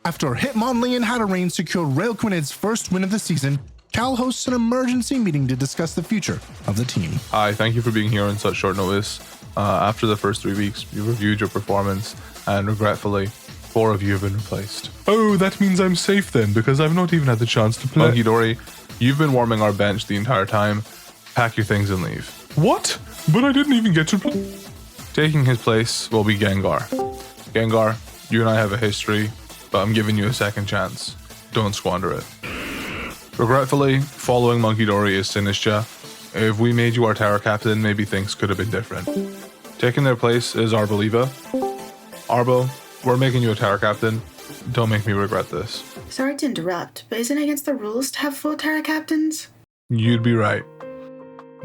After Hitmonlee and Hatterene secure Rail Quanid's first win of the season, Cal hosts an emergency meeting to discuss the future of the team. Hi, thank you for being here on such short notice. After the first 3 weeks, you reviewed your performance, and regretfully, 4 of you have been replaced. Oh, that means I'm safe then, because I've not even had the chance to play. Monkey Dory, you've been warming our bench the entire time. Pack your things and leave. What? But I didn't even get to play. Taking his place will be Gengar. Gengar, you and I have a history, but I'm giving you a second chance. Don't squander it. Regretfully, following Monkey Dory is Sinistra. If we made you our Terra Captain, maybe things could have been different. Taking their place is Arboliva. Arbo, we're making you a Terra Captain. Don't make me regret this. Sorry to interrupt, but isn't it against the rules to have full Terra Captains? You'd be right.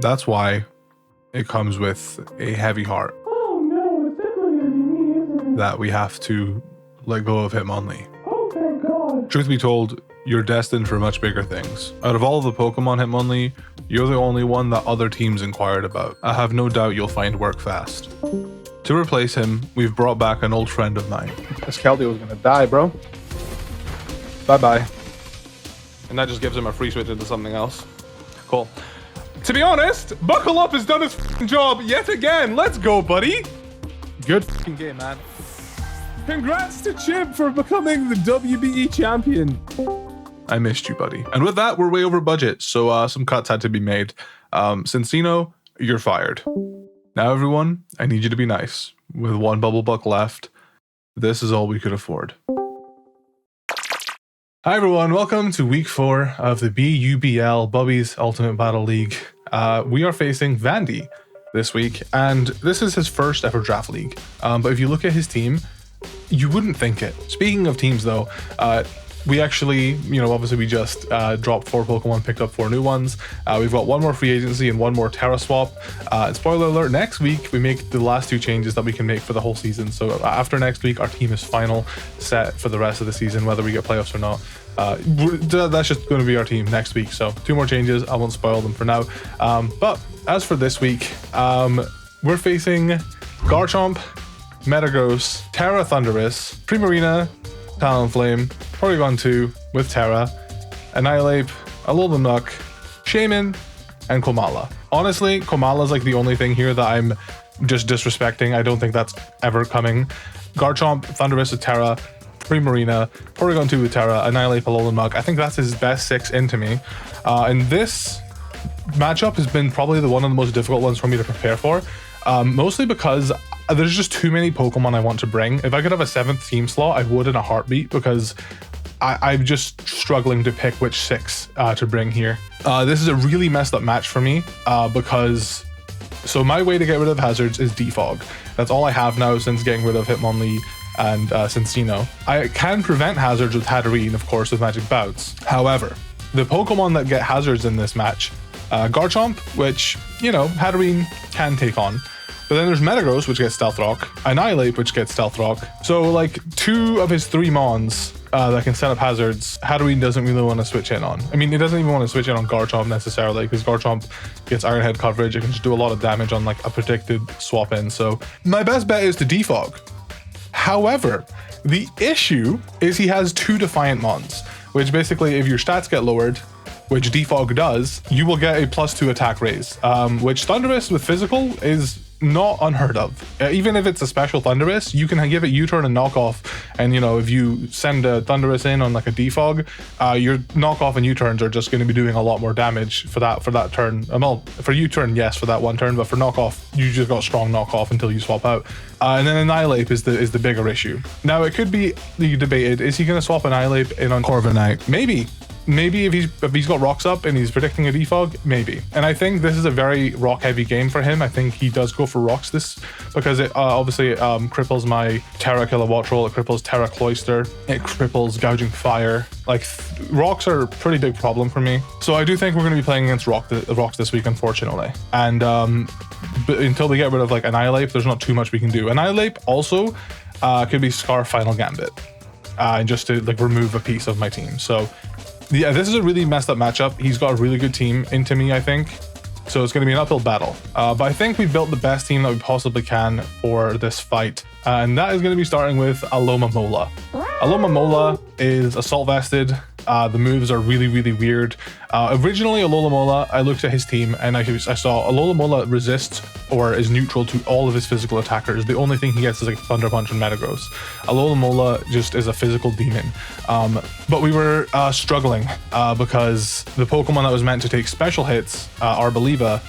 That's why it comes with a heavy heart. Oh no, it's definitely gonna be me, isn't it? That we have to let go of Hitmonlee. Oh thank God. Truth be told, you're destined for much bigger things. Out of all of the Pokemon Hitmonlee, you're the only one that other teams inquired about. I have no doubt you'll find work fast. To replace him, we've brought back an old friend of mine. This Keldeo gonna die, bro. Bye-bye. And that just gives him a free switch into something else. Cool. To be honest, Buckle Up has done his job yet again. Let's go, buddy. Good f***ing game, man. Congrats to Chip for becoming the WBE champion. I missed you, buddy. And with that, we're way over budget, so some cuts had to be made. Cincino, you're fired. Now, everyone, I need you to be nice. With 1 bubble buck left, this is all we could afford. Hi, everyone. Welcome to week 4 of the BUBL, Bubby's Ultimate Battle League. We are facing Vandy this week, and this is his first ever draft league. But if you look at his team, you wouldn't think it. Speaking of teams, though, we actually, obviously we just dropped 4 Pokemon, picked up 4 new ones. We've got 1 more free agency and 1 more Terra swap. And spoiler alert, next week we make the last 2 changes that we can make for the whole season. So after next week, our team is final set for the rest of the season, whether we get playoffs or not. That's just going to be our team next week. So 2 more changes. I won't spoil them for now. But as for this week, we're facing Garchomp, Metagross, Terra Thundurus, Primarina, Talonflame, Porygon 2 with Terra, Annihilate, Alolan, Shaman, and Komala. Honestly, Komala is like the only thing here that I'm just disrespecting. I don't think that's ever coming. Garchomp, Thundurus with Terra, Primarina, Porygon 2 with Terra, Annihilate, Alolan, I think that's his best 6 into me. And this matchup has been probably one of the most difficult ones for me to prepare for. Mostly because there's just too many Pokemon I want to bring. If I could have a 7th team slot, I would in a heartbeat, because I'm just struggling to pick which 6 to bring here. This is a really messed up match for me because so my way to get rid of hazards is Defog. That's all I have now since getting rid of Hitmonlee and Cincino. I can prevent hazards with Hatterene, of course, with Magic Bouts. However, the Pokemon that get hazards in this match, Garchomp, which, Hatterene can take on. But then there's Metagross, which gets Stealth Rock, Annihilate, which gets Stealth Rock. So like 2 of his 3 Mons that can set up hazards, Hatterene doesn't really want to switch in on. I mean, he doesn't even want to switch in on Garchomp necessarily, because Garchomp gets Iron Head coverage. It can just do a lot of damage on like a predicted swap in. So my best bet is to Defog. However, the issue is he has 2 Defiant Mons, which basically if your stats get lowered, which Defog does, you will get a +2 attack raise, which Thundurus with physical is not unheard of. Even if it's a special Thundurus, you can give it U-turn and knockoff, and if you send a Thundurus in on like a Defog, your knockoff and U-turns are just going to be doing a lot more damage for that turn. Well, for U-turn, yes, for that one turn, but for knockoff, you just got strong knockoff until you swap out. And then Annihilate is the bigger issue. Now it could be debated: is he going to swap Annihilate in on Corviknight? Maybe if he's got rocks up and he's predicting a defog, maybe. And I think this is a very rock heavy game for him. I think he does go for rocks this, because it obviously cripples my Terra Kilowatt Roll, it cripples Terra Cloyster, it cripples Gouging Fire. Like rocks are a pretty big problem for me. So I do think we're going to be playing against rocks this week, unfortunately. And but until we get rid of like Annihilate, there's not too much we can do. Annihilate also could be Scarf Final Gambit, and just to like remove a piece of my team. So yeah, this is a really messed up matchup. He's got a really good team into me, I think. So it's going to be an uphill battle. But I think we built the best team that we possibly can for this fight. And that is going to be starting with Alomomola. Alomomola is assault vested. The moves are really, really weird. Originally, Alomomola, I looked at his team and I saw Alomomola resists or is neutral to all of his physical attackers. The only thing he gets is like Thunder Punch and Metagross. Alomomola just is a physical demon. But we were struggling because the Pokemon that was meant to take special hits, Arboliva,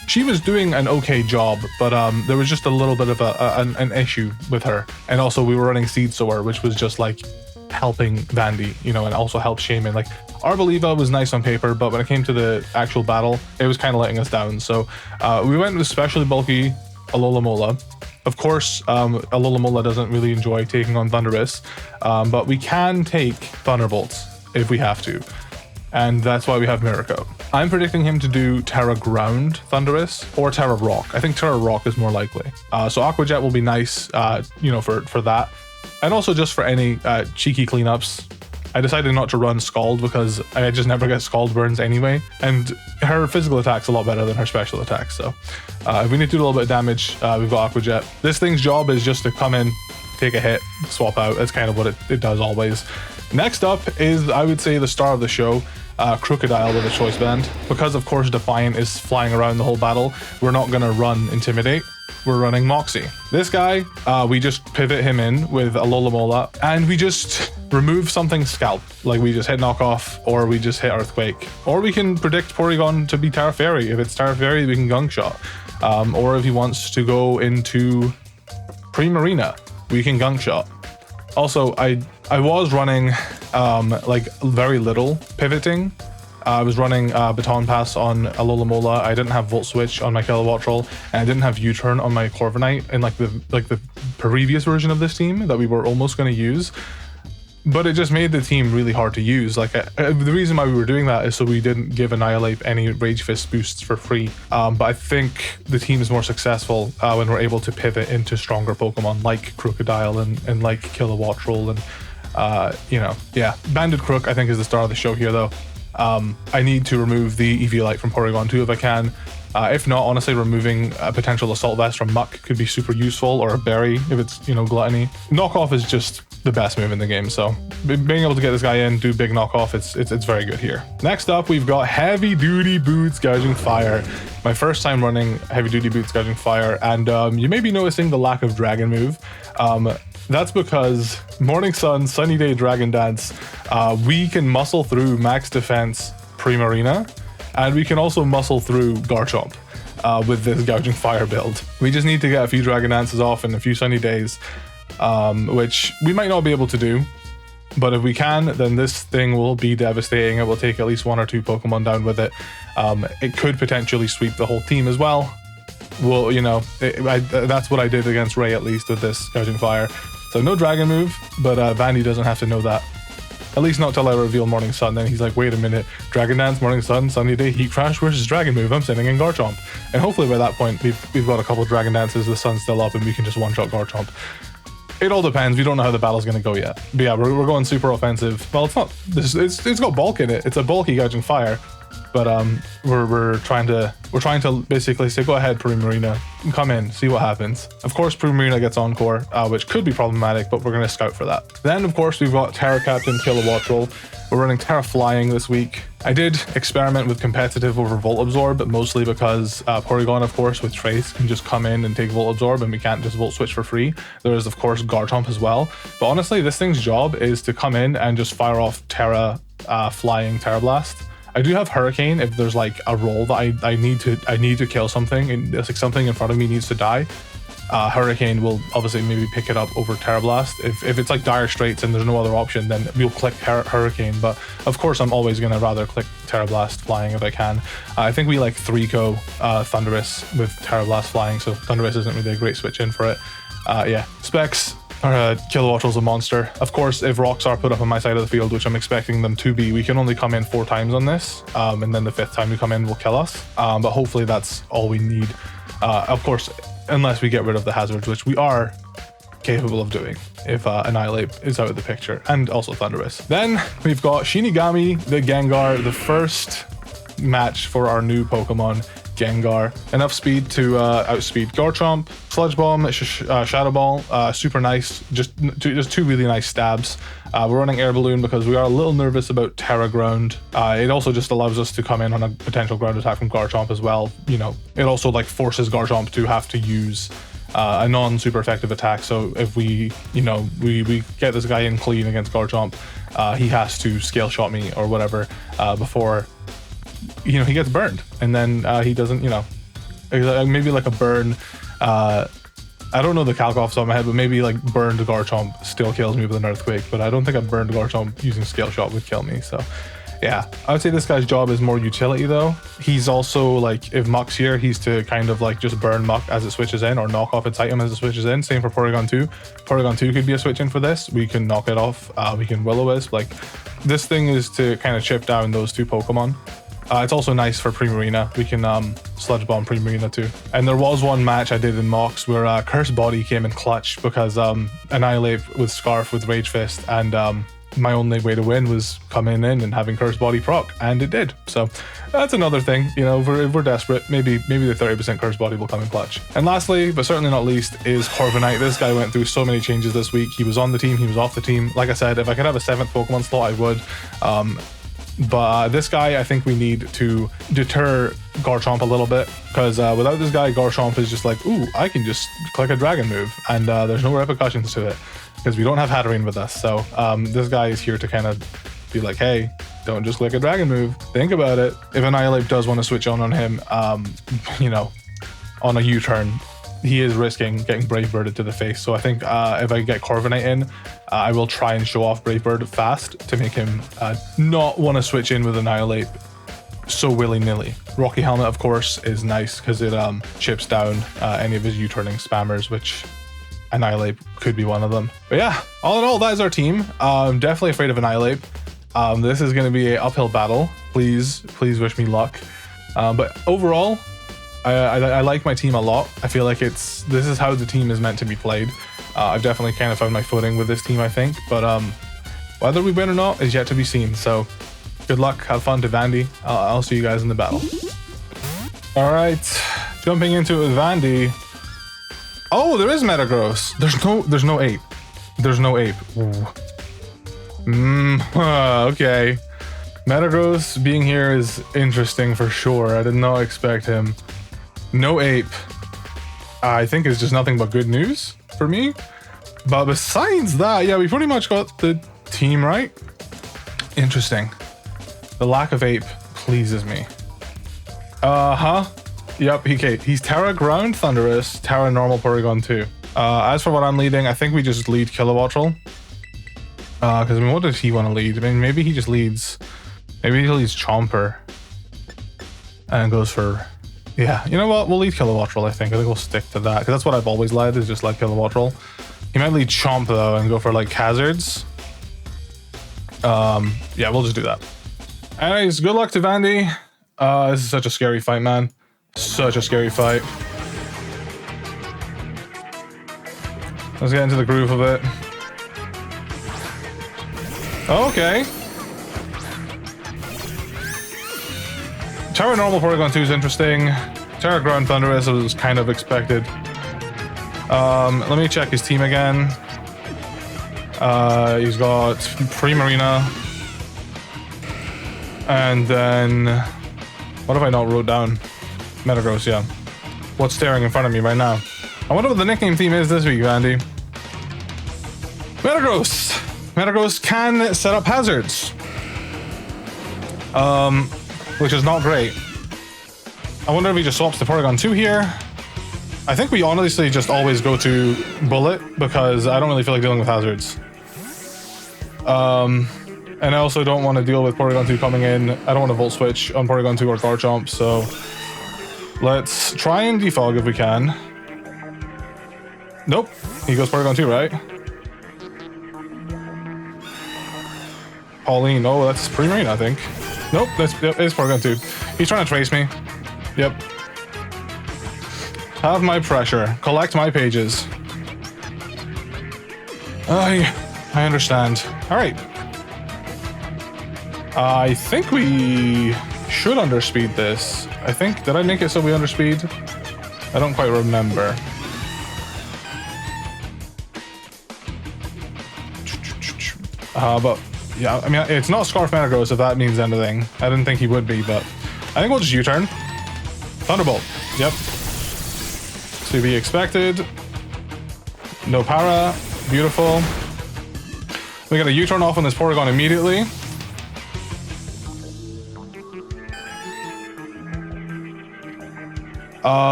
she was doing an okay job, but there was just a little bit of an issue with her. And also we were running Seed Sower, which was just like helping Vandy, you know, and also helped Shaman. Like Arboliva was nice on paper, but when it came to the actual battle, it was kind of letting us down. So we went with especially bulky Alomomola. Of course, Alomomola doesn't really enjoy taking on Thundurus, but we can take Thunderbolts if we have to. And that's why we have Miracle. I'm predicting him to do Terra Ground Thundurus or Terra Rock. I think Terra Rock is more likely. So Aqua Jet will be nice, you know, for that. And also just for any cheeky cleanups. I decided not to run Scald because I just never get Scald burns anyway. And her physical attack's a lot better than her special attacks. So if we need to do a little bit of damage, we've got Aqua Jet. This thing's job is just to come in, take a hit, swap out. That's kind of what it does always. Next up is, I would say, the star of the show, Crocodile with a Choice Band. Because of course Defiant is flying around the whole battle, we're not going to run Intimidate. We're running Moxie. This guy, we just pivot him in with a Alomomola and we just remove something Scalp. Like we just hit Knockoff or we just hit Earthquake. Or we can predict Porygon to be Terra Fairy. If it's Terra Fairy, we can Gunk Shot. Or if he wants to go into Primarina, we can Gunk Shot. Also, I was running like very little pivoting. I was running Baton Pass on Alomomola. I didn't have Volt Switch on my Kilowattrel, and I didn't have U-Turn on my Corviknight in like the previous version of this team that we were almost going to use. But it just made the team really hard to use. Like the reason why we were doing that is so we didn't give Annihilate any Rage Fist boosts for free. But I think the team is more successful when we're able to pivot into stronger Pokemon like Crocodile and like Kilowattrel and you know, yeah. Banded Crook I think is the star of the show here though. I need to remove the Eviolite from Porygon 2 if I can. If not, honestly, removing a potential Assault Vest from Muck could be super useful, or a Berry if it's, you know, Gluttony. Knockoff is just the best move in the game, so being able to get this guy in, do big knockoff, it's very good here. Next up, we've got Heavy Duty Boots Gouging Fire. My first time running Heavy Duty Boots Gouging Fire, and you may be noticing the lack of Dragon move. That's because Morning Sun, Sunny Day, Dragon Dance, we can muscle through max defense Primarina, and we can also muscle through Garchomp with this Gouging Fire build. We just need to get a few Dragon Dances off and a few Sunny Days, which we might not be able to do, but if we can, then this thing will be devastating. It will take at least 1 or 2 Pokemon down with it. It could potentially sweep the whole team as well. Well, you know, that's what I did against Ray, at least, with this Gouging Fire. So no Dragon move, but Vandy doesn't have to know that. At least not till I reveal Morning Sun. Then he's like, wait a minute, Dragon Dance, Morning Sun, Sunny Day, Heat Crash, where's his Dragon move? I'm sending in Garchomp. And hopefully by that point, we've got a couple of Dragon Dances, the sun's still up, and we can just one-shot Garchomp. It all depends. We don't know how the battle's going to go yet. But yeah, we're going super offensive. Well, it's not. It's got bulk in it. It's a bulky Gouging Fire. But we're trying to basically say, go ahead, Primarina, come in, see what happens. Of course, Primarina gets Encore, which could be problematic, but we're going to scout for that. Then, of course, we've got Terra Captain, Kilowattrel. We're running Terra Flying this week. I did experiment with competitive over Volt Absorb, but mostly because Porygon, of course, with Trace can just come in and take Volt Absorb, and we can't just Volt Switch for free. There is, of course, Garchomp as well. But honestly, this thing's job is to come in and just fire off Terra Flying Terra Blast. I do have Hurricane if there's like a roll that I need to kill something, and it's like something in front of me needs to die. Hurricane will obviously maybe pick it up over Terra Blast. If it's like dire straits and there's no other option, then we'll click Hurricane. But of course, I'm always gonna rather click Terra Blast Flying if I can. I think we like 3-co Thundurus with Terra Blast Flying, so Thundurus isn't really a great switch in for it. Yeah, Specs. Kilowattrel's a monster. Of course, if rocks are put up on my side of the field, which I'm expecting them to be, we can only come in 4 times on this, and then the 5th time we come in will kill us. But hopefully that's all we need. Of course, unless we get rid of the hazards, which we are capable of doing if Annihilate is out of the picture, and also Thundurus. Then we've got Shinigami, the Gengar, the first match for our new Pokemon. Gengar. Enough speed to outspeed Garchomp. Sludge Bomb, Shadow Ball, super nice. Just two really nice stabs. We're running Air Balloon because we are a little nervous about Terra Ground. It also just allows us to come in on a potential ground attack from Garchomp as well. You know, it also like forces Garchomp to have to use a non-super effective attack. So if we, you know, we get this guy in clean against Garchomp, he has to scale shot me or whatever before, you know, he gets burned, and then he doesn't, you know, maybe like a burn. I don't know the calc off the top of my head, but maybe like burned Garchomp still kills me with an earthquake, but I don't think a burned Garchomp using scale shot would kill me. So yeah, I would say this guy's job is more utility though. He's also like, if Muck's here, he's to kind of like just burn Muck as it switches in, or knock off its item as it switches in. Same for Porygon 2. Porygon 2 could be a switch in for this. We can knock it off. We can Will-O-Wisp. Like, this thing is to kind of chip down those two Pokemon. It's also nice for Primarina. We can Sludge Bomb Primarina too. And there was one match I did in Mox where Curse Body came in clutch because Annihilate with Scarf with Rage Fist, and my only way to win was coming in and having Curse Body proc, and it did. So that's another thing, you know, if we're desperate, maybe the 30% Curse Body will come in clutch. And lastly, but certainly not least, is Corviknight. This guy went through so many changes this week. He was on the team, he was off the team. Like I said, if I could have a 7th Pokemon slot, I would. But this guy, I think we need to deter Garchomp a little bit, because without this guy, Garchomp is just like, ooh, I can just click a dragon move, and there's no repercussions to it, because we don't have Hatterene with us. So this guy is here to kind of be like, hey, don't just click a dragon move. Think about it. If Annihilate does want to switch on him, you know, on a U-turn, he is risking getting Brave Birded to the face. So I think if I get Corviknight in, I will try and show off Brave Bird fast to make him not want to switch in with Annihilate so willy-nilly. Rocky Helmet, of course, is nice because it chips down any of his U-turning spammers, which Annihilate could be one of them. But yeah, all in all, that is our team. I'm definitely afraid of Annihilate. This is going to be an uphill battle. Please wish me luck. But overall, I like my team a lot. I feel like this is how the team is meant to be played. I've definitely kind of found my footing with this team, I think. But whether we win or not is yet to be seen. So good luck, have fun to Vandy. I'll see you guys in the battle. All right, jumping into it with Vandy. Oh, there is Metagross. There's no ape. There's no ape. Okay. Metagross being here is interesting for sure. I did not expect him. No ape, I think, is just nothing but good news for me. But besides that, yeah, we pretty much got the team right. Interesting. The lack of ape pleases me. Yep, he's Terra Ground Thunderous, Terra Normal Porygon 2. As for what I'm leading, I think we just lead Kilowattrel. Because I mean, what does he want to lead? I mean, maybe he just leads. Maybe he leads Chomper and goes for. Yeah, you know what? We'll lead Kilowattrel, I think. I think we'll stick to that, because that's what I've always led, is just like Kilowattrel. He might lead Chomp, though, and go for, like, Hazards. Yeah, we'll just do that. Anyways, good luck to Vandy. This is such a scary fight, man. Such a scary fight. Let's get into the groove of it. Okay. Terra Normal Porygon 2 is interesting. Terra Ground Thunderous was kind of expected. Let me check his team again. He's got Primarina. And then... what have I not wrote down? Metagross, yeah. What's staring in front of me right now? I wonder what the nickname theme is this week, Vandy. Metagross! Metagross can set up hazards. Which is not great. I wonder if he just swaps to Porygon 2 here. I think we honestly just always go to Bullet, because I don't really feel like dealing with hazards. And I also don't want to deal with Porygon 2 coming in. I don't want to Volt Switch on Porygon 2 or Garchomp, so let's try and defog if we can. Nope. He goes Porygon 2, right? Pauline. Oh, that's Primarina, I think. Nope, it's Porygon 2. He's trying to trace me. Yep. Have my pressure. Collect my pages. I understand. All right. I think we should underspeed this. I think, did I make it so we underspeed? I don't quite remember. But yeah, I mean, it's not Scarf Metagross if that means anything. I didn't think he would be, but I think we'll just U-turn. Thunderbolt. Yep. To be expected. No para. Beautiful. We got a U-turn off on this Porygon immediately.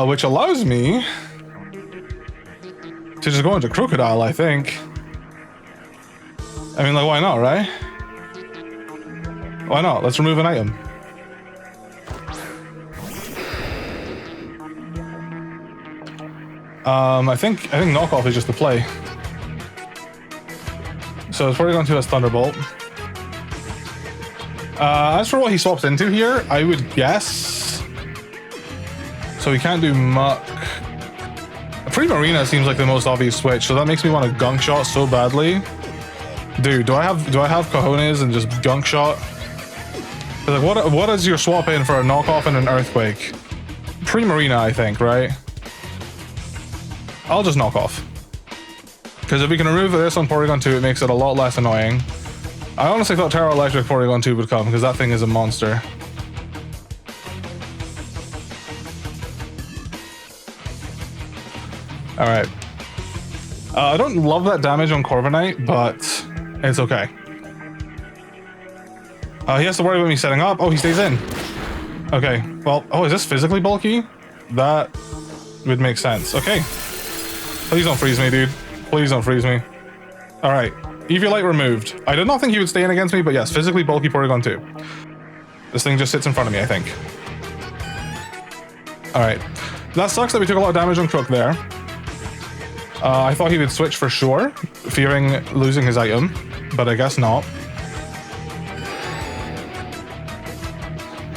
Which allows me to just go into Crocodile, I think. I mean, like, why not, right? Why not? Let's remove an item. I think knockoff is just the play. So it's Porygon 2 has Thunderbolt. As for what he swaps into here, I would guess. So he can't do Muck. Primarina seems like the most obvious switch, so that makes me want to Gunk Shot so badly. Dude, do I have cojones and just Gunk Shot? Like, what is your swap in for a knockoff and an Earthquake? Primarina, I think, right? I'll just knock off. Because if we can remove this on Porygon 2, it makes it a lot less annoying. I honestly thought Terra Electric Porygon 2 would come, because that thing is a monster. Alright. I don't love that damage on Corviknight, but it's okay. He has to worry about me setting up. Oh, he stays in. Okay. Well, oh, is this physically bulky? That would make sense. Okay. Please don't freeze me, dude. Please don't freeze me. Alright. Eviolite removed. I did not think he would stay in against me, but yes, physically bulky Porygon 2. This thing just sits in front of me, I think. Alright. That sucks that we took a lot of damage on Crook there. I thought he would switch for sure, fearing losing his item, but I guess not.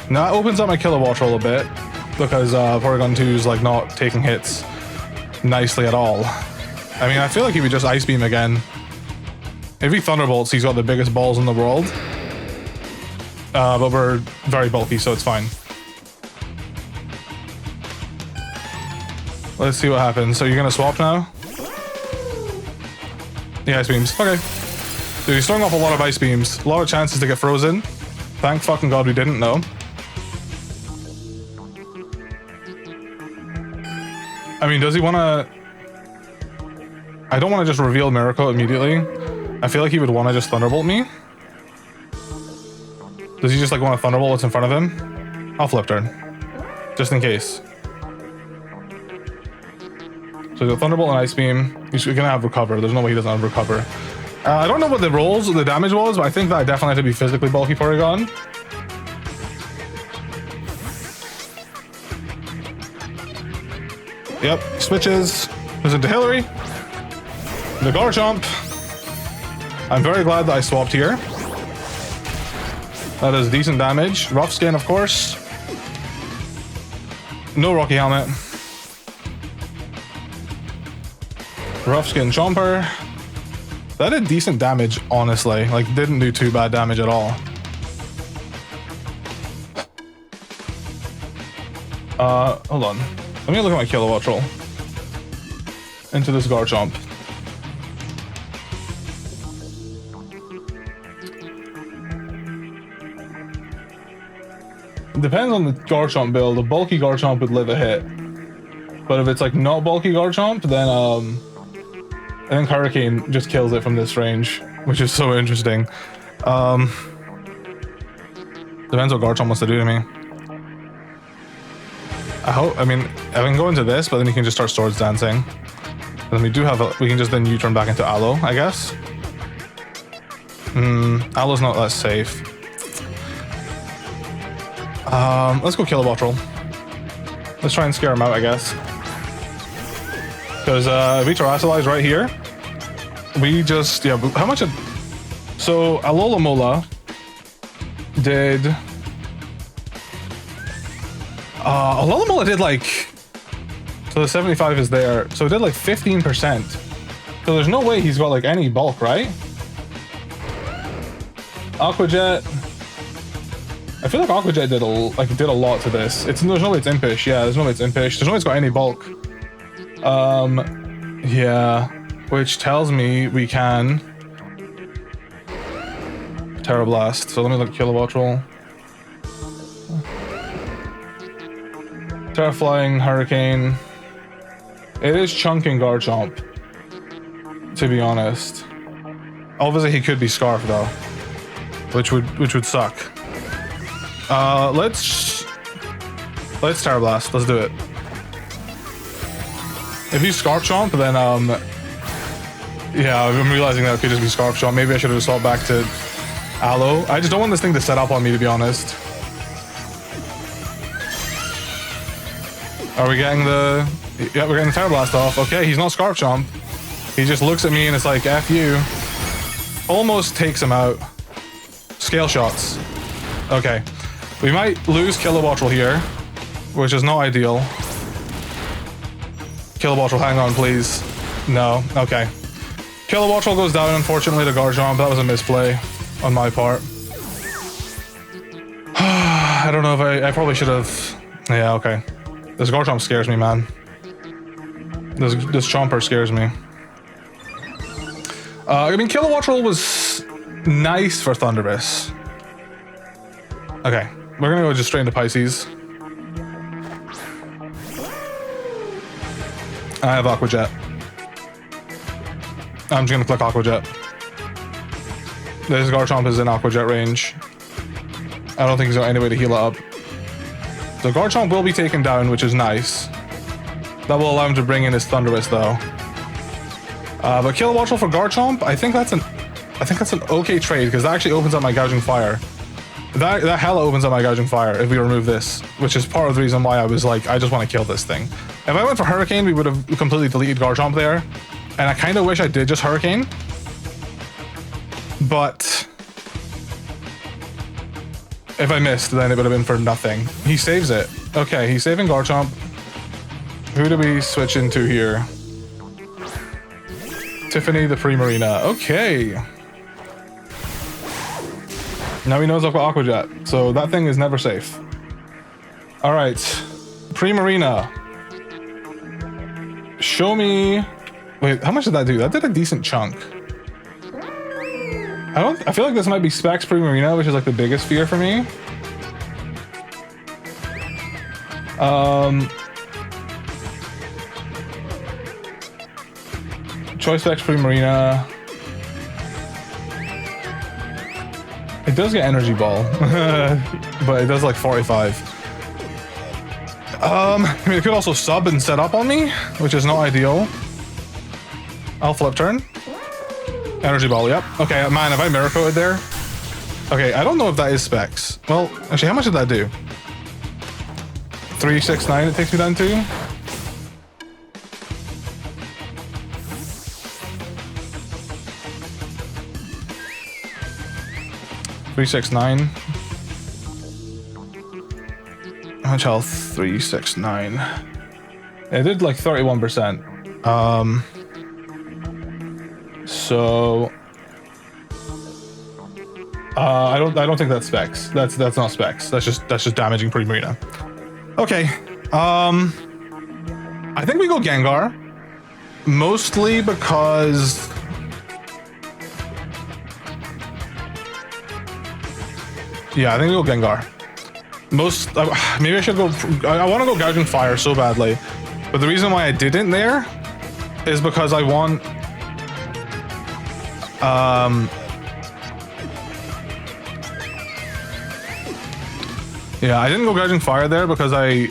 Now that opens up my Kilowatt Roll a bit, because Porygon 2 is like not taking hits nicely at all. I mean, I feel like he would just Ice Beam again. If he Thunderbolts, he's got the biggest balls in the world. But we're very bulky, so it's fine. Let's see what happens. So you're gonna swap now? Yeah, Ice Beams. Okay. Dude, he's throwing off a lot of Ice Beams. A lot of chances to get frozen. Thank fucking God we didn't, though. I mean, does he want to... I don't want to just reveal Miracle immediately. I feel like he would want to just Thunderbolt me. Does he just like want to Thunderbolt what's in front of him? I'll Flip Turn. Just in case. So the Thunderbolt and Ice Beam. He's gonna have Recover. There's no way he doesn't have Recover. I don't know what the damage was, but I think that definitely had to be physically bulky Porygon. Yep, switches. Goes into Hillary. The Garchomp. I'm very glad that I swapped here. That is decent damage. Rough Skin, of course. No Rocky Helmet. Rough Skin Chomper. That did decent damage, honestly. Like, didn't do too bad damage at all. Hold on. Let me look at my Kilowatt Roll. Into this Garchomp. It depends on the Garchomp build. A bulky Garchomp would live a hit. But if it's like not bulky Garchomp, then I think Hurricane just kills it from this range, which is so interesting. Depends what Garchomp wants to do to me. I mean, I can go into this, but then you can just start Swords Dancing. And then we do have we can just then U-turn back into Aloe, I guess. Aloe's not that safe. Let's go Kilowatt Roll. Let's try and scare him out, I guess. Because if we Terrasilize right here, we just, yeah, how much of... So, Alola did... Alola did like... So the 75 is there. So it did like 15%. So there's no way he's got like any bulk, right? Aqua Jet. I feel like Aqua Jet did a lot to this. There's no way it's impish. Yeah, there's no way it's impish. There's no way it's got any bulk. Yeah, which tells me we can Terra Blast. So let me look at Kilowatt roll. Terra Flying, Hurricane. It is chunking Garchomp, to be honest. Obviously he could be Scarf though, which would suck. Let's Terra Blast. Let's do it. If he's Scarf Chomp, then yeah, I'm realizing that it could just be Scarf Chomp. Maybe I should have swapped back to Aloe. I just don't want this thing to set up on me, to be honest. Are we getting the... Yeah, we're getting the Terra Blast off. Okay, he's not Scarf Chomp. He just looks at me and it's like, F you. Almost takes him out. Scale shots. Okay. We might lose Kilowattrel here, which is not ideal. Kilowattrel, hang on, please. No. Okay. Kilowattrel goes down, unfortunately, to Garchomp. That was a misplay on my part. I don't know if I probably should have... Yeah, okay. This Garchomp scares me, man. This Chomper scares me. I mean, Kilowattrel was nice for Thunderous. Okay, we're gonna go just straight into Pisces. I have Aqua Jet. I'm just gonna click Aqua Jet. This Garchomp is in Aqua Jet range. I don't think he's got any way to heal it up. So Garchomp will be taken down, which is nice. That will allow him to bring in his Thunderous though. But Kilowattrel for Garchomp, I think that's an okay trade because that actually opens up my Gouging Fire. That hella opens up my Gouging Fire if we remove this, which is part of the reason why I was like, I just want to kill this thing. If I went for Hurricane, we would have completely deleted Garchomp there. And I kind of wish I did just Hurricane. But if I missed, then it would have been for nothing. He saves it. Okay, he's saving Garchomp. Who do we switch into here? Tiffany the Primarina. Okay. Now he knows I've got Aqua Jet, so that thing is never safe. All right, Primarina. Show me. Wait, how much did that do? That did a decent chunk. I feel like this might be Specs Primarina, which is like the biggest fear for me. Choice Specs Primarina. It does get Energy Ball, but it does like 45. I mean, it could also sub and set up on me, which is not ideal. I'll flip turn. Energy Ball, yep. Okay, man, have I Miracle there? Okay, I don't know if that is Specs. Well, actually, how much did that do? 369 it takes me down to? $369. How much health? 369. It did like 31%. So I don't think that's Specs. That's not Specs. That's just damaging Primarina. Okay. I think we go Gengar. Mostly because yeah, I think we go Gengar. Maybe I should go. I want to go Gouging Fire so badly, but the reason why I didn't there is because I want. Yeah, I didn't go Gouging Fire there because I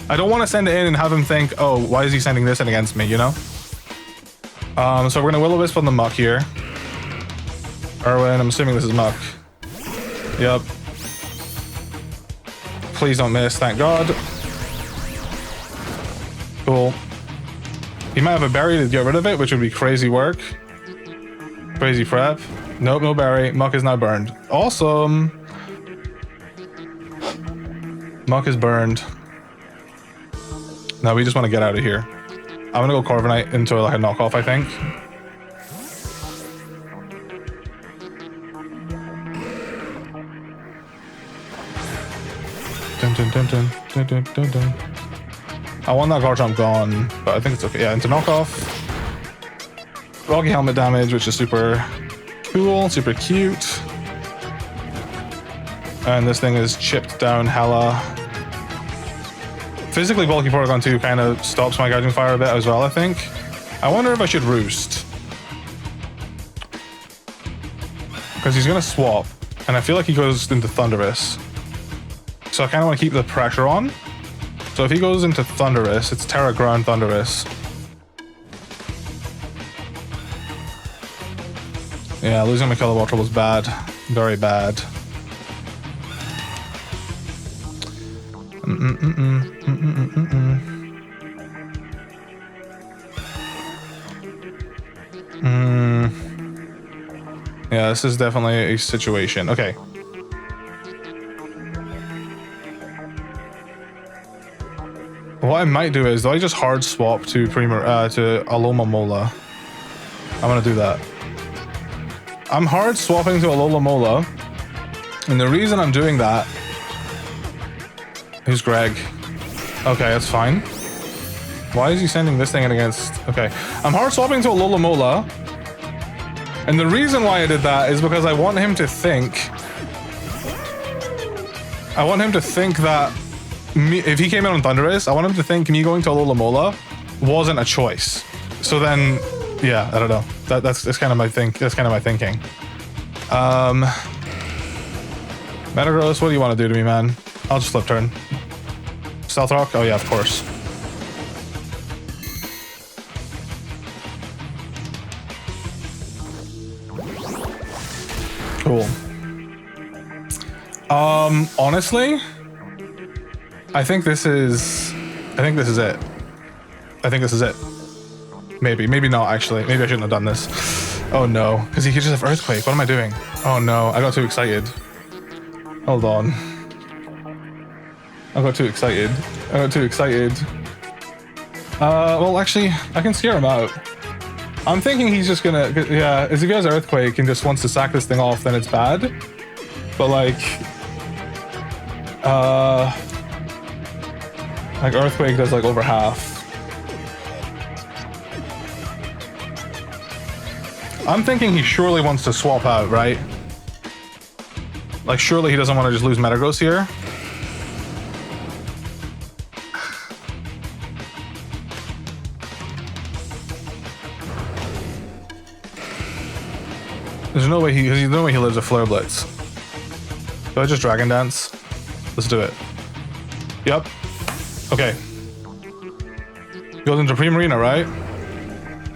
don't want to send it in and have him think, oh, why is he sending this in against me, you know? So we're gonna Will-O-Wisp on the Muck here. Erwin, I'm assuming this is Muck. Yep. Please don't miss, thank God. Cool. He might have a berry to get rid of it, which would be crazy work. Crazy prep. Nope, no berry. Muck is now burned. Awesome. Muck is burned. Now we just want to get out of here. I'm gonna go Corviknight into like a knockoff, I think. Dun, dun, dun, dun, dun, dun, dun, dun. I want that guard jump gone, but I think it's okay. Yeah, into knockoff. Rocky helmet damage, which is super cool, super cute. And this thing is chipped down hella. Physically bulky Porygon 2 kind of stops my gouging fire a bit as well, I think. I wonder if I should roost. Because he's going to swap. And I feel like he goes into Thunderous. So I kind of want to keep the pressure on. So if he goes into Thunderous, it's Terra Ground Thunderous. Yeah, losing my Kilowatt was bad. Very bad. Yeah, this is definitely a situation. Okay. What I might do is, do I just hard swap to Alola Mola? I'm gonna do that. I'm hard swapping to Alola Mola, and the reason I'm doing that. Who's Greg? Okay, that's fine. Why is he sending this thing in against? Okay, I'm hard swapping to Alola Mola, and the reason why I did that is because I want him to think. I want him to think that. If he came in on Thunderous, I want him to think me going to Alola Mola wasn't a choice. So then, yeah, I don't know. That's kind of my That's kind of my thinking. Metagross, what do you want to do to me, man? I'll just flip turn. Stealth Rock? Oh yeah, of course. Cool. Honestly, I think this is it. I think this is it. Maybe not actually. Maybe I shouldn't have done this. Oh no, because he could just have Earthquake. What am I doing? Oh no, I got too excited. Hold on. I got too excited. Well, actually, I can scare him out. I'm thinking he's just gonna, yeah, if he has Earthquake and just wants to sack this thing off, then it's bad. But like Earthquake does like over half. I'm thinking he surely wants to swap out, right? Like surely he doesn't want to just lose Metagross here. There's no way he lives a Flare Blitz. Do I just Dragon Dance? Let's do it. Yep. Okay. Goes into Primarina, right?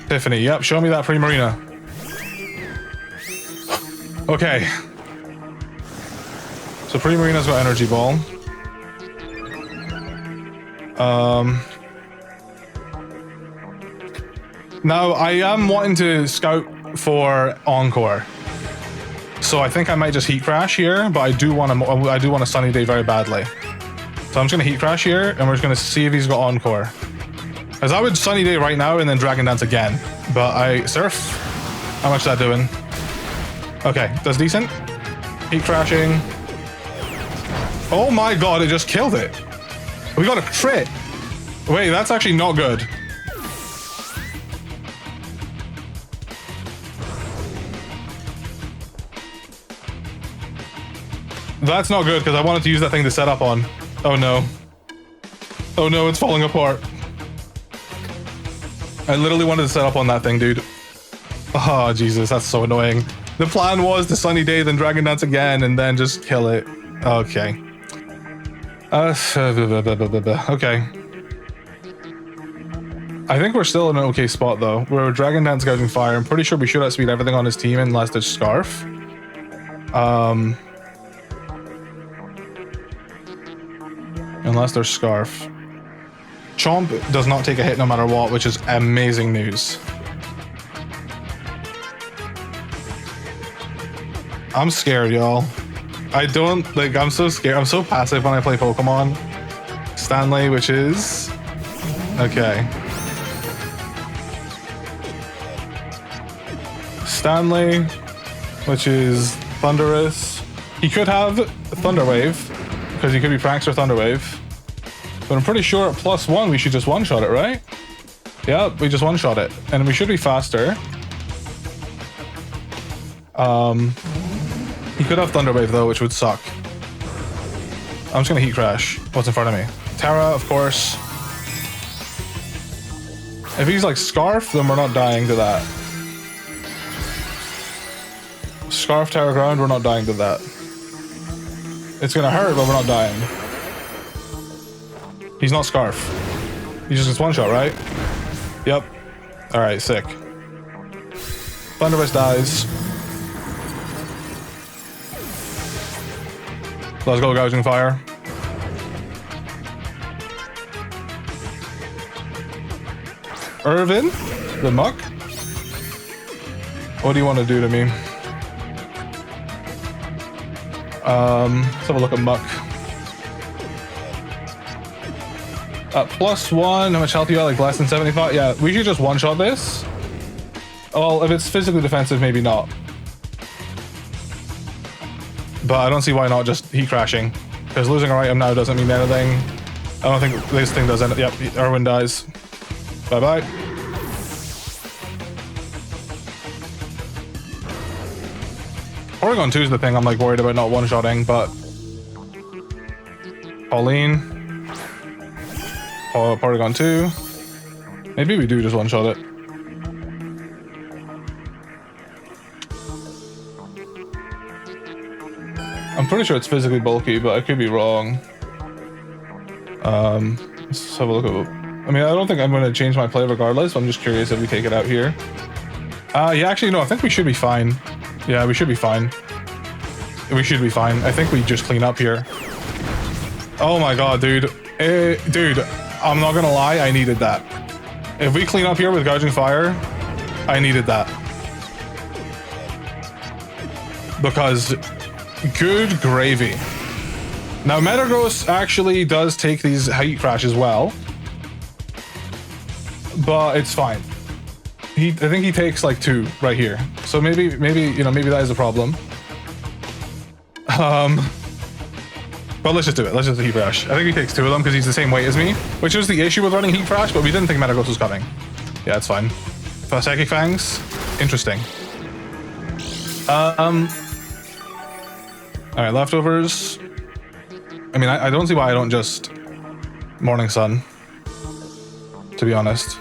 Tiffany, yep, show me that Primarina. Okay. So Primarina's got Energy Ball. Now I am wanting to scout for Encore. So I think I might just Heat Crash here, but I do want a Sunny Day very badly. So I'm just gonna Heat Crash here, and we're just gonna see if he's got Encore. As I would Sunny Day right now and then Dragon Dance again, but I Surf. How much is that doing? Okay, that's decent. Heat Crashing. Oh my god, it just killed it. We got a crit. Wait, that's actually not good. That's not good because I wanted to use that thing to set up on. Oh no. Oh no, it's falling apart. I literally wanted to set up on that thing, dude. Oh, Jesus, that's so annoying. The plan was to Sunny Day, then Dragon Dance again, and then just kill it. Okay. Okay. I think we're still in an okay spot, though. We're Dragon Dance, Gouging Fire. I'm pretty sure we should outspeed everything on his team unless there's Scarf. Unless there's Scarf. Chomp does not take a hit no matter what, which is amazing news. I'm scared, y'all. I'm so scared. I'm so passive when I play Pokemon. Stanley, which is... Okay. Stanley, which is Thunderous. He could have Thunder Wave. because he could be Prankster Thunderwave. But I'm pretty sure at +1 we should just one-shot it, right? Yeah, we just one-shot it. And we should be faster. He could have Thunderwave though, which would suck. I'm just gonna Heat Crash. What's in front of me? Terra, of course. If he's like Scarf, then we're not dying to that. Scarf, Terra Ground, we're not dying to that. It's gonna hurt, but we're not dying. He's not Scarf. He just gets one shot, right? Yep. Alright, sick. Thunderburst dies. Let's go, Gouging Fire. Irvin? The Muck? What do you want to do to me? Let's have a look at Muck. +1, how much health you got? Like less than 75? Yeah, we should just one-shot this. Well, if it's physically defensive, maybe not. But I don't see why not just Heat Crashing. Because losing our item now doesn't mean anything. I don't think this thing does anything. Yep, Erwin dies. Bye-bye. Porygon 2 is the thing I'm like worried about not one-shotting, but... Pauline. Porygon 2. Maybe we do just one-shot it. I'm pretty sure it's physically bulky, but I could be wrong. Let's have a look at... I mean, I don't think I'm going to change my play regardless, but I'm just curious if we take it out here. Yeah, actually, no, I think we should be fine. Yeah, we should be fine. We should be fine. I think we just clean up here. Oh my god, dude. Dude, I'm not gonna lie, I needed that. If we clean up here with Gouging Fire, I needed that. Because good gravy. Now, Metagross actually does take these Heat Crash as well. But it's fine. I think he takes like 2 right here. So maybe, you know, maybe that is a problem. But let's just do it. Let's just Heat Crash. I think he takes 2 of them because he's the same weight as me, which was the issue with running Heat Crash, but we didn't think Metagross was coming. Yeah, it's fine. Psychic Fangs. Interesting. Alright, leftovers. I mean, I don't see why I don't just Morning Sun, to be honest.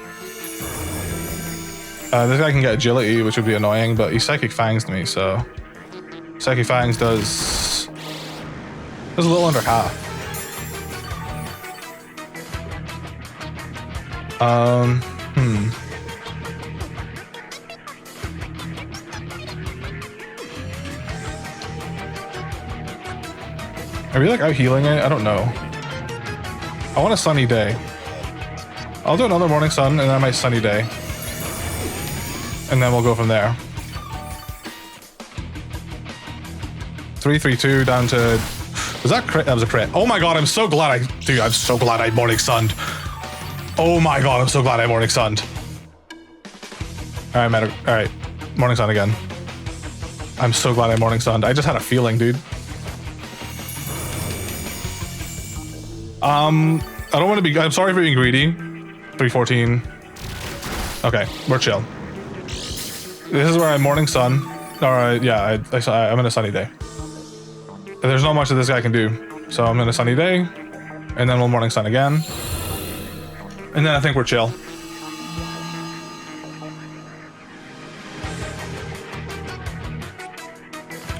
This guy can get agility, which would be annoying, but he Psychic Fangs to me, so... Psychic Fangs does a little under half. Are we like out healing it? I don't know. I want a sunny day. I'll do another Morning Sun and then I might sunny day. And then we'll go from there. 3-3-2 down to... Was that crit? That was a crit. Oh my god, I'm so glad I'm so glad I Morning Sunned. Oh my god, I'm so glad I Morning Sunned. Alright, Morning Sun again. I'm so glad I Morning Sunned. I just had a feeling, dude. I don't want to be... I'm sorry for being greedy. 314. Okay, we're chill. This is where I Morning Sun. Alright, yeah, I'm in a sunny day. There's not much that this guy can do. So I'm in a sunny day. And then we'll Morning Sun again. And then I think we're chill.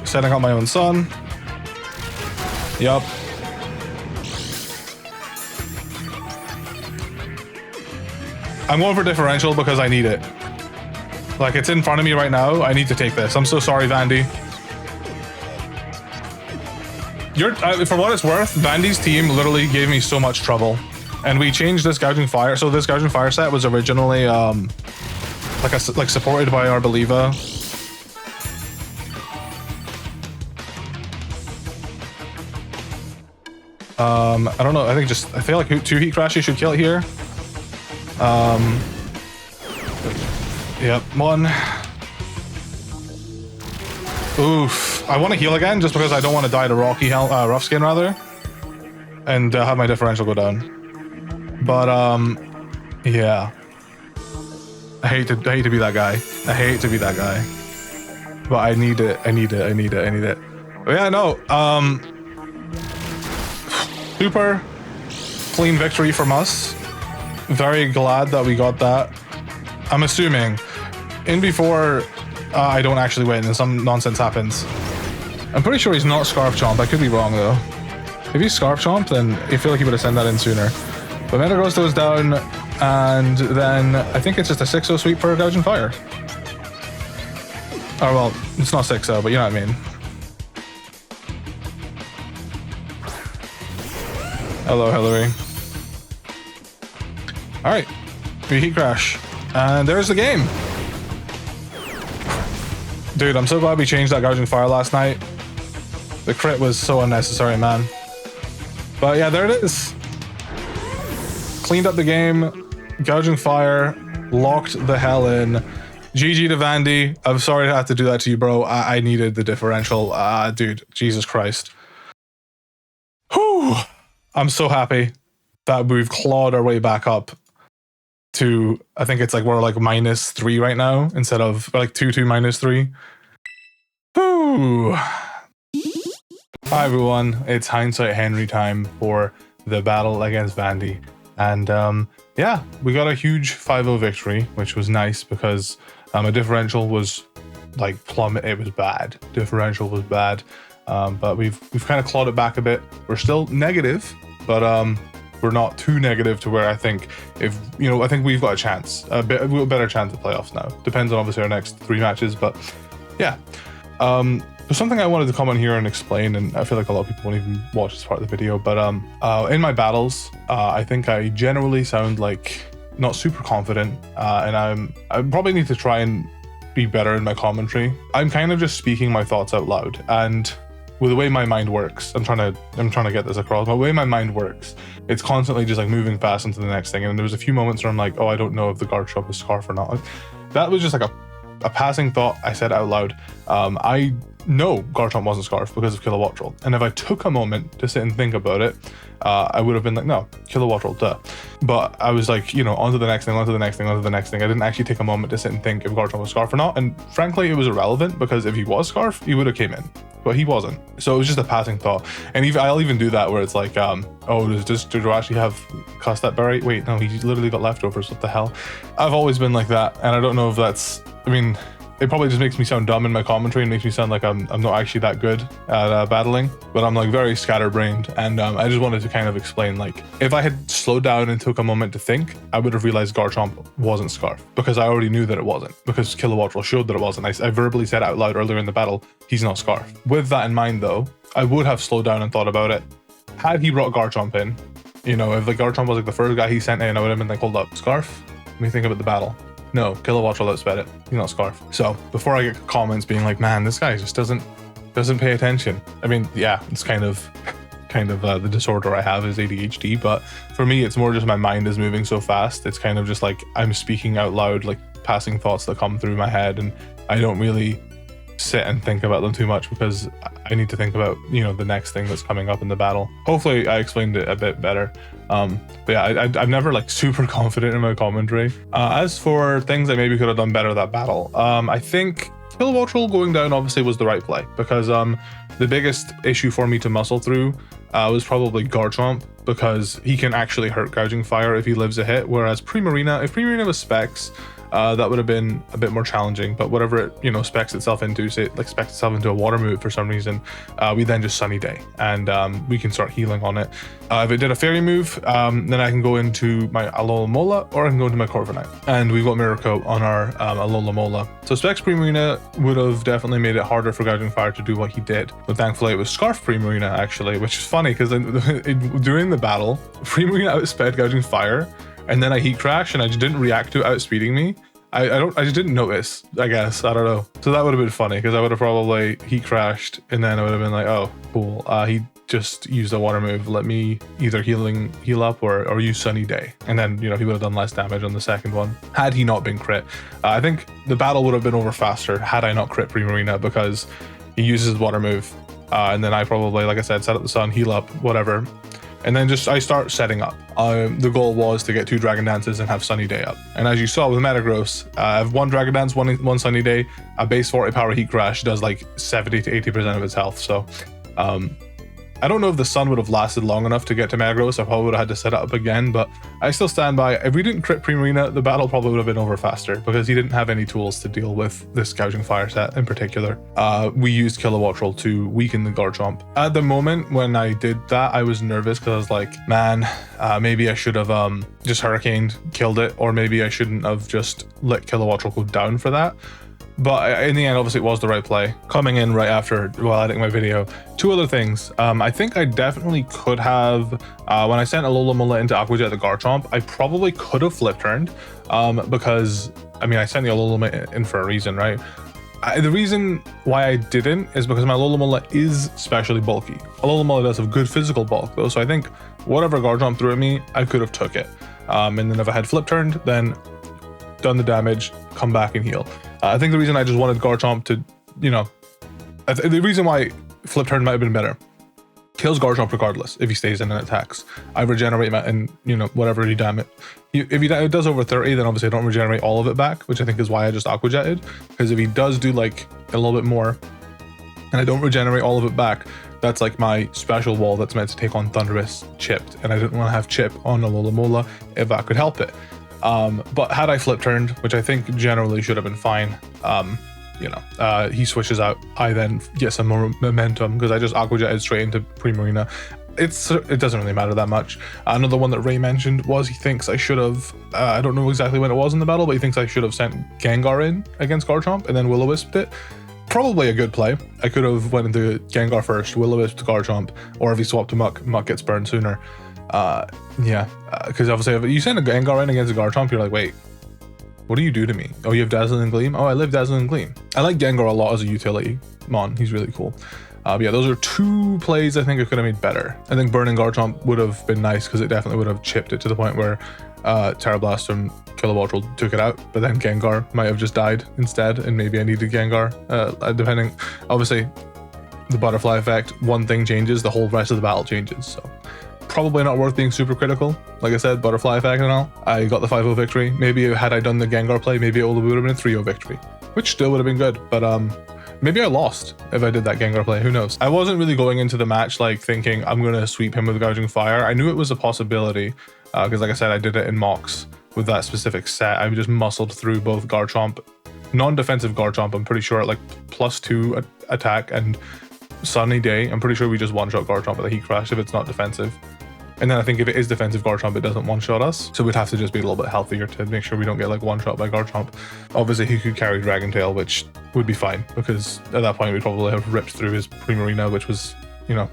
Setting up my own sun. Yup. I'm going for differential because I need it. Like, it's in front of me right now. I need to take this. I'm so sorry, Vandy. For what it's worth, Vandy's team literally gave me so much trouble. And we changed this Gouging Fire. So this Gouging Fire set was originally like supported by our Believer. I don't know. I feel like 2 Heat Crashes should kill it here. Yep, 1. Oof. I want to heal again just because I don't want to die to Rough Skin rather. and have my differential go down. But yeah, I hate to be that guy. I hate to be that guy, but I need it. I need it. But yeah, no. Super clean victory from us. Very glad that we got that. I'm assuming in before I don't actually win and some nonsense happens. I'm pretty sure he's not Scarf Chomp. I could be wrong though. If he's Scarf Chomp, then I feel like he would have sent that in sooner. But Metagross goes down, and then I think it's just a 6-0 sweep for Gouging Fire. Oh well, it's not 6-0, but you know what I mean. Hello, Hillary. Alright, we Heat Crash. And there's the game. Dude, I'm so glad we changed that Gouging Fire last night. The crit was so unnecessary, man. But yeah, there it is. Cleaned up the game. Gouging Fire. Locked the hell in. GG to Vandy. I'm sorry to have to do that to you, bro. I needed the differential. Dude, Jesus Christ. Whew. I'm so happy that we've clawed our way back up to, I think it's like we're like -3 right now instead of like 2-2 -3. Whew. Hi everyone, it's Hindsight Henry time for the battle against Vandy. And yeah, we got a huge 5-0 victory, which was nice because a differential was like plummet. It was bad. Differential was bad. But we've kind of clawed it back a bit. We're still negative, but we're not too negative to where I think I think we've got a chance, a better chance at playoffs now. Depends on obviously our next 3 matches, but yeah. There's something I wanted to come on here and explain, and I feel like a lot of people won't even watch this part of the video, but in my battles, I think I generally sound like not super confident, and I probably need to try and be better in my commentary. I'm kind of just speaking my thoughts out loud, and with the way my mind works, I'm trying to get this across. The way my mind works, it's constantly just like moving fast into the next thing. And there was a few moments where I'm like, oh, I don't know if the guard shop is Scarf or not. That was just like a passing thought I said out loud. I know Garchomp wasn't Scarf because of Kilowattrel. And if I took a moment to sit and think about it, I would have been like, no, Kilowattrel, duh. But I was like, on to the next thing, on to the next thing, on to the next thing. I didn't actually take a moment to sit and think if Garchomp was Scarf or not. And frankly, it was irrelevant because if he was Scarf, he would have came in. But he wasn't. So it was just a passing thought. And I'll even do that where it's like, oh, do I actually have Custap Berry? Wait, no, he literally got leftovers. What the hell? I've always been like that. And I don't know if that's, it probably just makes me sound dumb in my commentary and makes me sound like I'm not actually that good at battling, but I'm like very scatterbrained. And I just wanted to kind of explain, like, if I had slowed down and took a moment to think, I would have realized Garchomp wasn't Scarf because I already knew that it wasn't, because Kilowattrel showed that it wasn't. I verbally said out loud earlier in the battle, he's not Scarf. With that in mind though, I would have slowed down and thought about it. Had he brought Garchomp in, if like Garchomp was like the first guy he sent in, I would have been like, hold up, Scarf? Let me think about the battle. No, Kilowattrel outsped it. He's not Scarf. So before I get comments being like, man, this guy just doesn't pay attention. Yeah, it's kind of the disorder I have is ADHD, but for me, it's more just my mind is moving so fast. It's kind of just like I'm speaking out loud, like passing thoughts that come through my head, and I don't really sit and think about them too much because I need to think about, the next thing that's coming up in the battle. Hopefully I explained it a bit better. But yeah, I'm never like super confident in my commentary. As for things I maybe could have done better that battle, I think Kilowattrel going down obviously was the right play because the biggest issue for me to muscle through was probably Garchomp, because he can actually hurt Gouging Fire if he lives a hit, whereas if Primarina was Specs, that would have been a bit more challenging. But whatever it specs itself into, say it like specs itself into a water move for some reason, we then just Sunny Day and we can start healing on it. If it did a fairy move, then I can go into my Alola or I can go into my Corviknight, and we've got Mirror Coat on our Alola. So specs Primarina would have definitely made it harder for Gouging Fire to do what he did, but thankfully it was Scarf Primarina actually, which is funny because during the battle, Primarina outsped Gouging Fire, and then I Heat Crash and I just didn't react to it outspeeding me. I just didn't notice, I guess. I don't know. So that would have been funny because I would have probably Heat Crashed and then I would have been like, oh, cool. He just used a water move. Let me either heal up or use Sunny Day. And then, he would have done less damage on the second one had he not been crit. I think the battle would have been over faster had I not crit Primarina because he uses his water move. And then I probably, like I said, set up the sun, heal up, whatever. And then I start setting up. The goal was to get 2 Dragon Dances and have Sunny Day up. And as you saw with Metagross, I have 1 Dragon Dance, one Sunny Day. A base 40 power Heat Crash does like 70 to 80% of its health. So I don't know if the sun would have lasted long enough to get to Metagross. I probably would have had to set it up again, but I still stand by. If we didn't crit Primarina, the battle probably would have been over faster because he didn't have any tools to deal with this Gouging Fire set in particular. We used Kilowattrel to weaken the Garchomp. At the moment when I did that, I was nervous because I was like, man, maybe I should have just Hurricaned, killed it, or maybe I shouldn't have just let Kilowattrel go down for that. But in the end, obviously, it was the right play. Coming in right after, while editing my video, 2 other things. I think I definitely could have, when I sent Alola into Aqua Jet the Garchomp, I probably could have flip turned because, I mean, I sent the Alola in for a reason, right? The reason why I didn't is because my Alola is specially bulky. Alola does have good physical bulk though, so I think whatever Garchomp threw at me, I could have took it. And then if I had flip turned, then done the damage, come back and heal. I think the reason I just wanted Garchomp to, you know, the reason why flip turn might have been better. Kills Garchomp regardless if he stays in and attacks. I regenerate and, you know, whatever you damn it. If it does over 30, then obviously I don't regenerate all of it back, which I think is why I just Aqua Jetted. Because if he does do like a little bit more and I don't regenerate all of it back, that's like my special wall that's meant to take on Thundurus chipped. And I didn't want to have chip on Alola if I could help it. But had I flip turned, which I think generally should have been fine, you know, he switches out. I then get some more momentum because I just Aqua Jetted straight into Primarina. It doesn't really matter that much. Another one that Ray mentioned was he thinks I should have, I don't know exactly when it was in the battle, but he thinks I should have sent Gengar in against Garchomp and then Will-O-Wisp it. Probably a good play. I could have went into Gengar first, Will-O-Wisp to Garchomp, or if he swapped to Muck, Muck gets burned sooner. Because obviously if you send a Gengar in against a Garchomp, you're like, wait, what do you do to me? Oh, you have Dazzling Gleam? Oh, I live Dazzling Gleam. I like Gengar a lot as a utility mon. He's really cool. Yeah, those are 2 plays I think I could have made better. I think burning Garchomp would have been nice because it definitely would have chipped it to the point where Terra Blast from Kilowattrel took it out, but then Gengar might have just died instead, and maybe I needed Gengar, depending. Obviously, the butterfly effect, one thing changes, the whole rest of the battle changes, so probably not worth being super critical. Like I said, butterfly effect and all. I got the 5-0 victory. Maybe had I done the Gengar play, maybe it would have been a 3-0 victory, which still would have been good, but maybe I lost if I did that Gengar play, who knows. I wasn't really going into the match like thinking I'm gonna sweep him with Gouging Fire. I knew it was a possibility because like I said, I did it in mocks with that specific set. I just muscled through both Garchomp, non-defensive Garchomp, I'm pretty sure at like +2 attack, and Sunny Day, I'm pretty sure we just one-shot Garchomp with a Heat Crash if it's not defensive. And then I think if it is defensive Garchomp, it doesn't one-shot us. So we'd have to just be a little bit healthier to make sure we don't get like one-shot by Garchomp. Obviously, he could carry Dragon Tail, which would be fine because at that point we'd probably have ripped through his Primarina, which was, you know,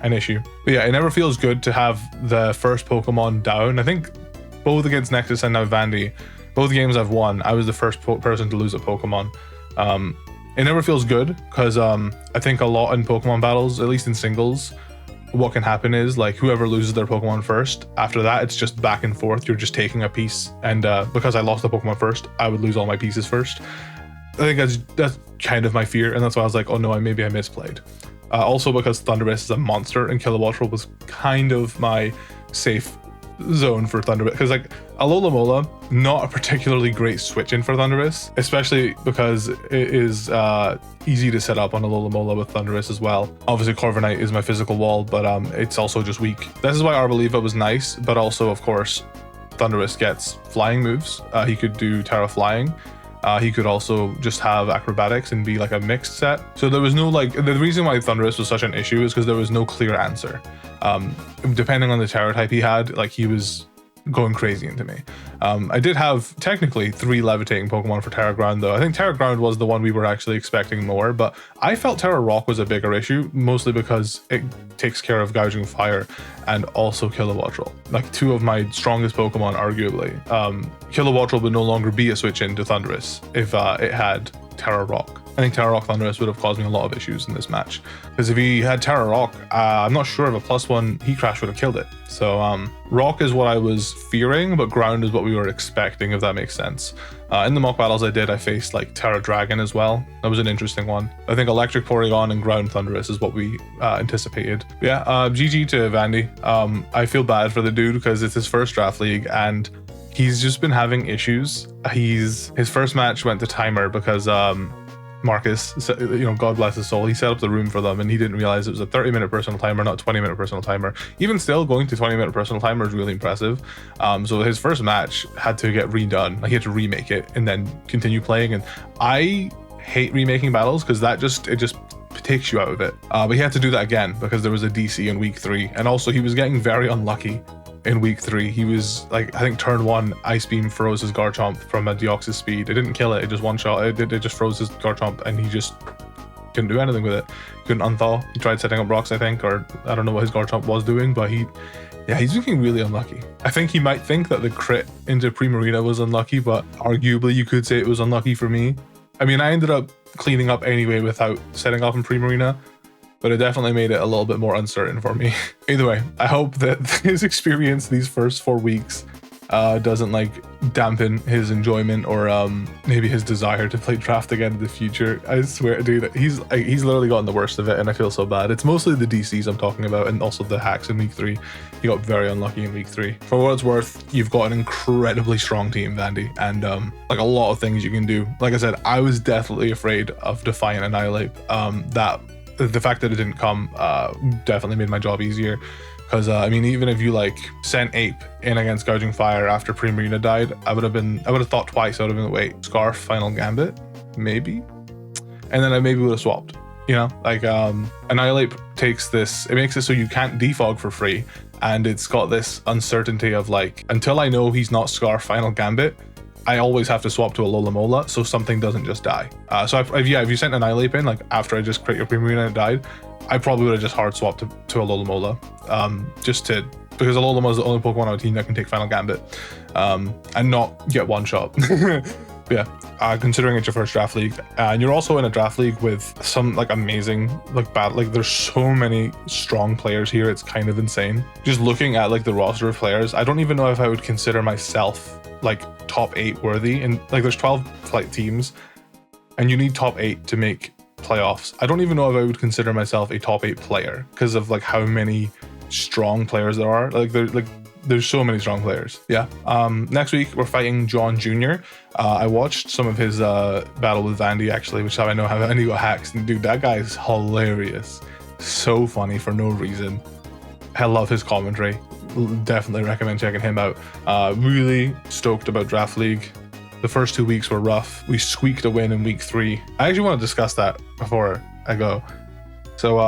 an issue. But yeah, it never feels good to have the first Pokemon down. I think both against Nexus and now Vandy, both games I've won, I was the first person to lose a Pokemon. It never feels good because I think a lot in Pokemon battles, at least in singles, what can happen is like whoever loses their Pokemon first, after that it's just back and forth. You're just taking a piece, and because I lost the Pokemon first, I would lose all my pieces first. I think that's kind of my fear, and that's why I was like, oh no, maybe I misplayed. Also because Thundurus is a monster and Kilowattrel was kind of my safe zone for Thundurus, because like Alola, not a particularly great switch in for Thundurus, especially because it is easy to set up on Alola with Thundurus as well. Obviously Corviknight is my physical wall, but it's also just weak. This is why Arboliva was nice, but also of course Thundurus gets flying moves. He could do Terra Flying. He could also just have acrobatics and be like a mixed set. So there was no like, the reason why Thundurus was such an issue is because there was no clear answer. Depending on the Terra type he had, like he was going crazy into me. I did have technically 3 levitating Pokemon for Terra Ground though. I think Terra Ground was the one we were actually expecting more, but I felt Terra Rock was a bigger issue, mostly because it takes care of Gouging Fire and also Kilowattrel. Like 2 of my strongest Pokemon, arguably. Kilowattrel would no longer be a switch into Thundurus if it had Terra Rock. I think Terra Rock Thunderous would have caused me a lot of issues in this match, because if he had Terra Rock, I'm not sure if a +1 heat crash would have killed it. So Rock is what I was fearing, but Ground is what we were expecting, if that makes sense. In the mock battles I faced like Terra Dragon as well. That was an interesting one. I think Electric Porygon and Ground Thunderous is what we anticipated. Yeah, GG to Vandy. I feel bad for the dude because it's his first draft league and he's just been having issues. His first match went to timer because Marcus, God bless his soul, he set up the room for them and he didn't realize it was a 30-minute personal timer, not 20-minute personal timer. Even still, going to 20-minute personal timer is really impressive. So his first match had to get redone. Like, he had to remake it and then continue playing. And I hate remaking battles because it just takes you out of it. But he had to do that again because there was a DC in week 3. And also he was getting very unlucky in week 3. He was like, I think turn 1, Ice Beam froze his Garchomp from a Deoxys speed. It didn't kill it, it just one-shot it. It just froze his Garchomp and he just couldn't do anything with it. Couldn't unthaw. He tried setting up rocks, I think, or I don't know what his Garchomp was doing, but he's looking really unlucky. I think he might think that the crit into Primarina was unlucky, but arguably you could say it was unlucky for me. I mean, I ended up cleaning up anyway without setting off in Primarina, but it definitely made it a little bit more uncertain for me. Either way, I hope that his experience these first 4 weeks doesn't like dampen his enjoyment or maybe his desire to play draft again in the future. I swear, dude, he's literally gotten the worst of it and I feel so bad. It's mostly the DCs I'm talking about and also the hacks in week 3. He got very unlucky in week 3. For what it's worth, you've got an incredibly strong team, Vandy, and like a lot of things you can do. Like I said, I was definitely afraid of Defiant Annihilate. The fact that it didn't come definitely made my job easier. Because I mean, even if you like sent Ape in against Gouging Fire after Primarina died, I would have thought twice. I would have been, wait, Scarf, Final Gambit, maybe, and then I maybe would have swapped. You know, like Annihilate takes this, it makes it so you can't defog for free, and it's got this uncertainty of like, until I know he's not Scarf, Final Gambit, I always have to swap to a Alola so something doesn't just die. So if you sent Annihilate in, like after I just crit your Primarina and it died, I probably would have just hard swapped to a Alola, because Alola is the only Pokemon on our team that can take Final Gambit and not get one shot. Yeah, considering it's your first draft league and you're also in a draft league with some like amazing there's so many strong players here, it's kind of insane. Just looking at like the roster of players, I don't even know if I would consider myself like top 8 worthy, and like there's 12 flight teams and you need top 8 to make playoffs. I don't even know if I would consider myself a top 8 player because of like how many strong players there are. There's so many strong players. Yeah. Next week we're fighting John Jr. I watched some of his battle with Vandy actually, which is how I know how Vandy got hacks. And dude, that guy is hilarious. So funny for no reason. I love his commentary. Definitely recommend checking him out. Really stoked about Draft League. The first 2 weeks were rough. We squeaked a win in week 3. I actually want to discuss that before I go. So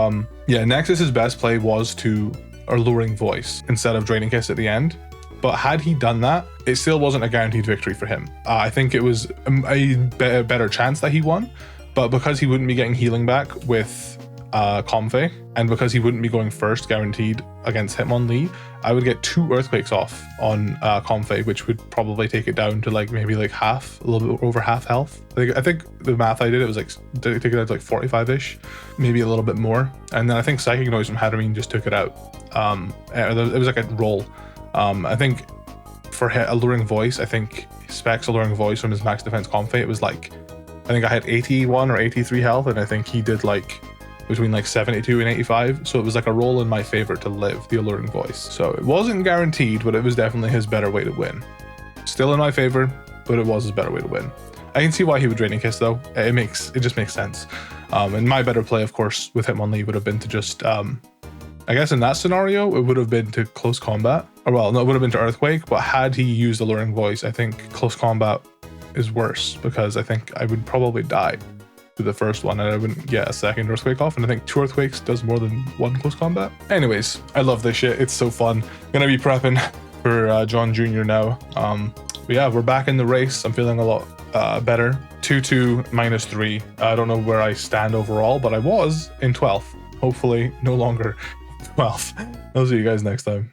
yeah, Nexus's best play was to Alluring Voice instead of Draining Kiss at the end. But had he done that, it still wasn't a guaranteed victory for him. I think it was a better chance that he won, but because he wouldn't be getting healing back with Comfey, and because he wouldn't be going first guaranteed against Hitmonlee, I would get 2 Earthquakes off on Comfey, which would probably take it down to like maybe like half, a little bit over half health. I think the math I did, it was like take it out to like 45-ish, maybe a little bit more. And then I think Psychic Noise from Hatterene just took it out. It was like a roll. I think for Alluring Voice, I think Specs Alluring Voice from his max defense Comfey, it was like, I think I had 81 or 83 health, and I think he did like between like 72 and 85, so it was like a roll in my favor to live the Alluring Voice. So it wasn't guaranteed, but it was definitely his better way to win. Still in my favor, but it was his better way to win. I can see why he would Draining Kiss though. It just makes sense. And my better play, of course, with Hitmonlee would have been to just I guess in that scenario it would have been to Close Combat, or well, no, it would have been to Earthquake. But had he used Alluring Voice, I think Close Combat is worse, because I think I would probably die to the first one and I wouldn't get a second Earthquake off, and I think 2 Earthquakes does more than 1 Close Combat. Anyways, I love this shit, it's so fun. Gonna be prepping for John Jr. now. But yeah, we're back in the race. I'm feeling a lot better. 2-2 -3. I don't know where I stand overall, but I was in 12th. Hopefully no longer 12th. I'll see you guys next time.